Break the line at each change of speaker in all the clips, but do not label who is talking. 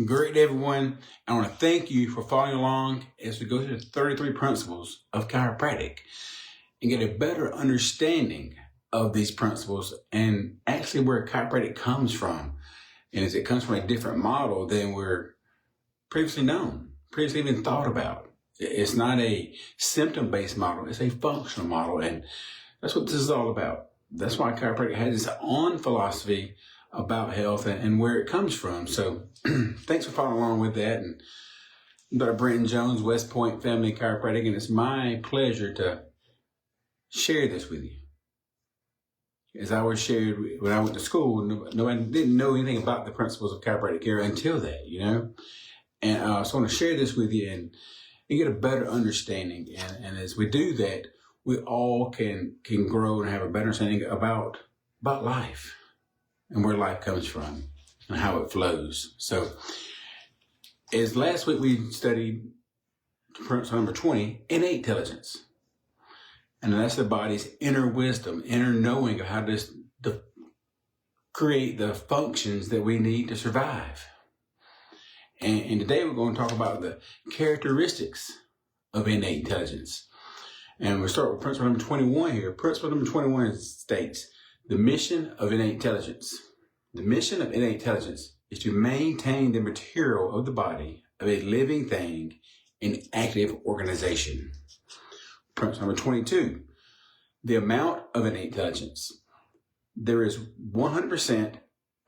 Great, everyone. I want to thank you for following along as we go through the 33 principles of chiropractic and get a better understanding of these principles and actually where chiropractic comes from. And as it comes from a different model than we're previously known, previously even thought about. It's not a symptom-based model. It's a functional model. And that's what this is all about. That's why chiropractic has its own philosophy about health and where it comes from. So thanks for following along with that. And I'm Dr. Brenton Jones, West Point Family Chiropractic, and it's my pleasure to share this with you. As I was shared when I went to school, nobody didn't know anything about the principles of chiropractic care until that, And so I want to share this with you and get a better understanding. And as we do that, we all can grow and have a better understanding about life and where life comes from and how it flows. So as last week we studied principle number 20, innate intelligence. And that's the body's inner wisdom, inner knowing of how to create the functions that we need to survive. And today we're going to talk about the characteristics of innate intelligence. And we'll start with principle number 21 here. Principle number 21 states, the mission of innate intelligence. The mission of innate intelligence is to maintain the material of the body of a living thing in active organization. Principle number 22, the amount of innate intelligence. There is 100%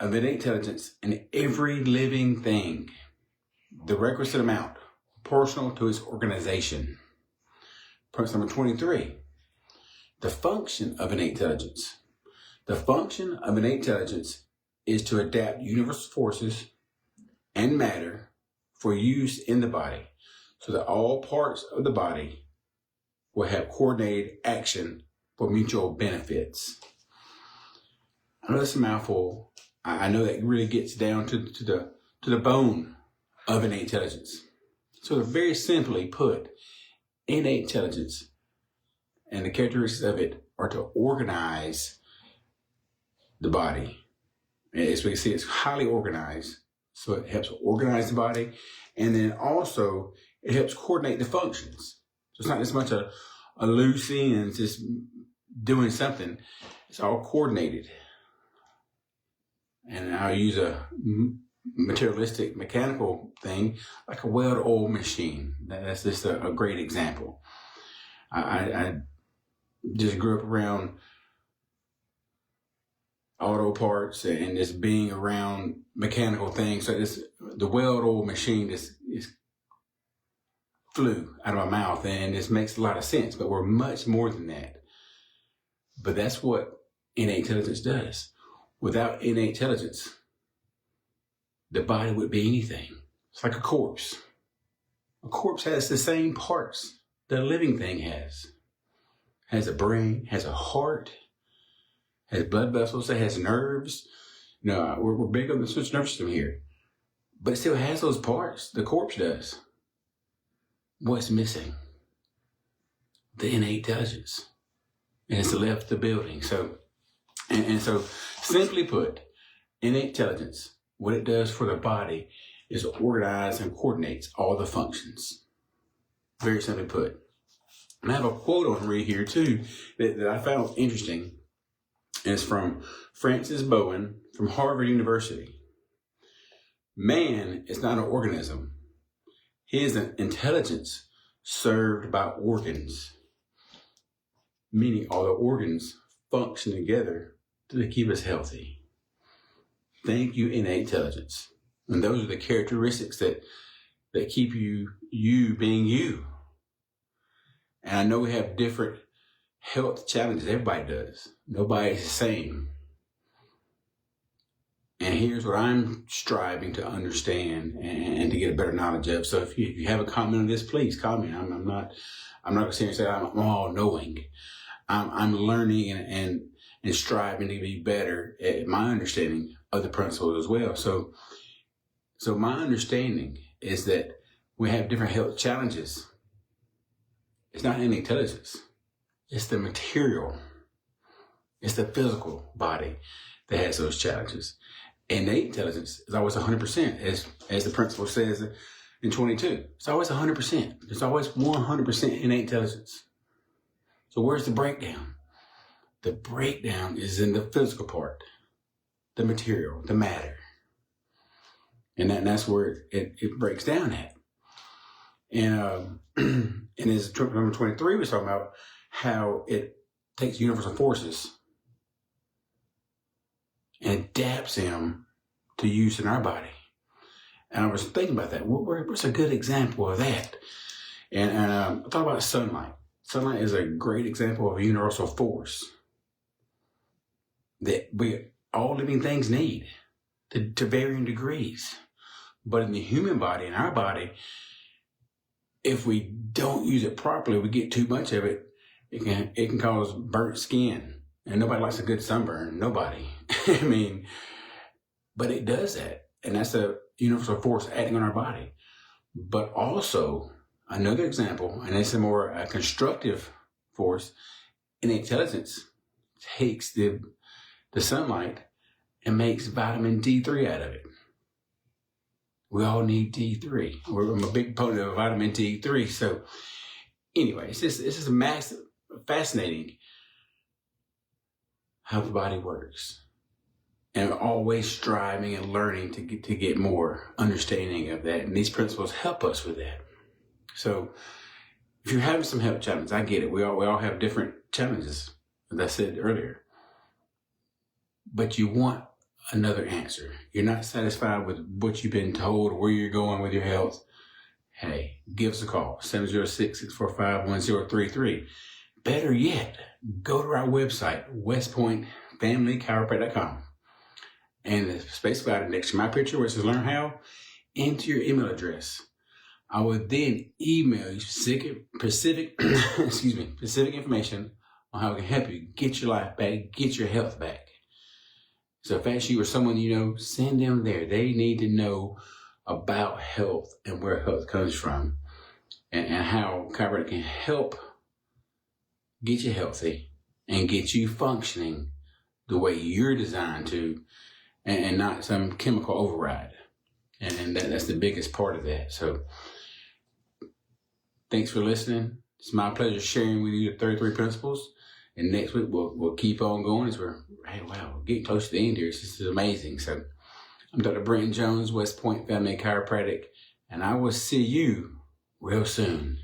of innate intelligence in every living thing. The requisite amount, proportional to its organization. Principle number 23, the function of innate intelligence. The function of innate intelligence is to adapt universal forces and matter for use in the body so that all parts of the body will have coordinated action for mutual benefits. I know that's a mouthful. I know that really gets down to the bone of innate intelligence. So very simply put, innate intelligence and the characteristics of it are to organize the body. As we can see, it's highly organized. So it helps organize the body. And then also it helps coordinate the functions. So it's not as much a loose end, just doing something. It's all coordinated. And I'll use a materialistic mechanical thing like a weld-oiled machine. That's just a great example. I just grew up around auto parts and just being around mechanical things. So the weld-oiled machine just flew out of my mouth, and this makes a lot of sense, but we're much more than that. But that's what innate intelligence does. Without innate intelligence, the body would be anything. It's like a corpse. A corpse has the same parts that a living thing has. Has a brain, has a heart, has blood vessels, it has nerves. No, we're big on the central nervous system here. But it still has those parts. The corpse does. What's missing? The innate intelligence. And it's left the building. So, and so simply put, innate intelligence, what it does for the body is organize and coordinates all the functions. Very simply put. And I have a quote on read here too that I found interesting. And it's from Francis Bowen from Harvard University. Man is not an organism. He is an intelligence served by organs. Meaning all the organs function together to keep us healthy. Thank you, innate intelligence. And those are the characteristics that keep you being you. And I know we have different health challenges. Everybody does. Nobody's the same. And here's what I'm striving to understand and to get a better knowledge of. So if you have a comment on this, please comment. I'm not going to sit here and say I'm all knowing. I'm learning and striving to be better at my understanding of the principles as well. So my understanding is that we have different health challenges. It's not innate intelligence. It's the material. It's the physical body that has those challenges. Innate intelligence is always 100%, as the principle says in 22. It's always 100%. There's always 100% innate intelligence. So where's the breakdown? The breakdown is in the physical part, the material, the matter. And that's where it breaks down at. And as number 23 was talking about how it takes universal forces and adapts them to use in our body. And I was thinking about that. What's a good example of that? And I thought about sunlight. Sunlight is a great example of a universal force that all living things need to varying degrees. But in the human body, in our body, if we don't use it properly, we get too much of it, it can cause burnt skin. And nobody likes a good sunburn. Nobody. I mean, but it does that. And that's a universal force acting on our body. But also, another example, and it's a more constructive force, innate intelligence takes the sunlight and makes vitamin D3 out of it. We all need D3. I'm a big proponent of vitamin D3. So anyway, it's just fascinating how the body works. And always striving and learning to get more understanding of that. And these principles help us with that. So if you're having some health challenges, I get it. We all have different challenges, as I said earlier. But you want another answer. You're not satisfied with what you've been told or where you're going with your health. Hey, give us a call, 706-645-1033. Better yet, go to our website, westpointgachiropractor.com. And the space provided next to my picture where it says learn how, enter your email address. I will then email you specific information on how I can help you get your life back, get your health back. So if that's you or someone you know, send them there. They need to know about health and where health comes from and how chiropractic can help get you healthy and get you functioning the way you're designed to and not some chemical override. And that's the biggest part of that. So thanks for listening. It's my pleasure sharing with you the 33 principles. And next week, we'll keep on going as we're getting close to the end here. This is amazing. So I'm Dr. Brenton Jones, West Point Family Chiropractic, and I will see you real soon.